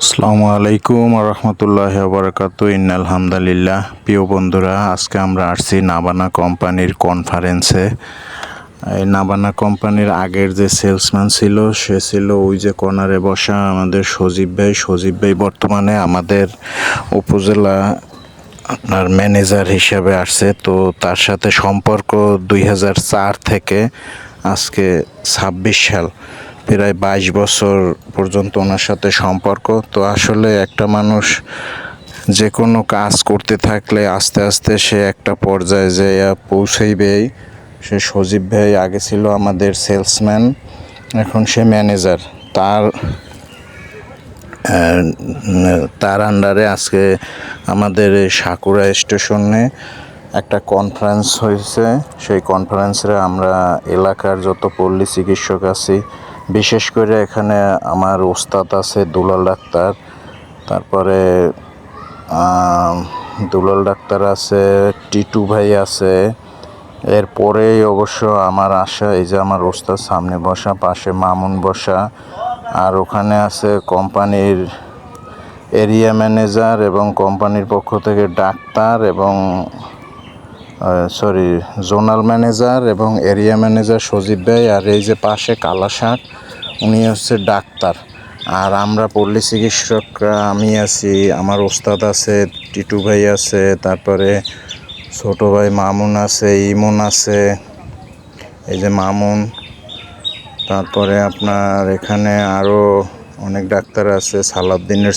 আসসালামু আলাইকুম রহমতুল্লাহি ওয়া বারাকাতুহু। ইন্নাল হামদুলিল্লাহ। প্রিয় বন্ধুরা, আজকে আমরা আসছি নাবানা কোম্পানির কনফারেন্সে। এই নাবানা কোম্পানির আগের যে সেলসম্যান ছিল, সে ছিল ওই যে কর্নারে বসা আমাদের সজীব ভাই বর্তমানে আমাদের উপজেলা আপনার ম্যানেজার হিসেবে আসছে। তো তার সাথে সম্পর্ক 2004 থেকে আজকে 26 সাল, প্রায় 22 বছর পর্যন্ত ওনার সাথে সম্পর্ক। তো আসলে একটা মানুষ যে কোনো কাজ করতে থাকলে আস্তে আস্তে সে একটা পর্যায়ে যে পৌঁছাইবেই। সে সজীব ভাই আগে ছিল আমাদের সেলসম্যান, এখন সে ম্যানেজার। তার আন্ডারে আজকে আমাদের সাকুরা স্টেশনে একটা কনফারেন্স হয়েছে। সেই কনফারেন্সে আমরা এলাকার যত পল্লী চিকিৎসক আছি, বিশেষ করে এখানে আমার ওস্তাদ আছে দুলাল ডাক্তার, তারপরে দুলাল ডাক্তার আছে, টিটু ভাই আছে। এরপরেই অবশ্য আমার আশা, এই যে আমার ওস্তাদ সামনে বসা, পাশে মামুন বসা, আর ওখানে আছে কোম্পানির এরিয়া ম্যানেজার এবং কোম্পানির পক্ষ থেকে ডাক্তার এবং জোনাল ম্যানেজার এবং এরিয়া ম্যানেজার সজীব ভাই। আর এই যে পাশে কালা শাক, উনি হচ্ছে ডাক্তার। আর আমরা পল্লী চিকিৎসকরা আমি আছি, আমার ওস্তাদ আছে, টিটু ভাই আছে, তারপরে ছোট ভাই মামুন আছে, ইমন আছে, এই যে মামুন। তারপরে আপনার এখানে আরও অনেক ডাক্তার আছে, সালাউদ্দিনের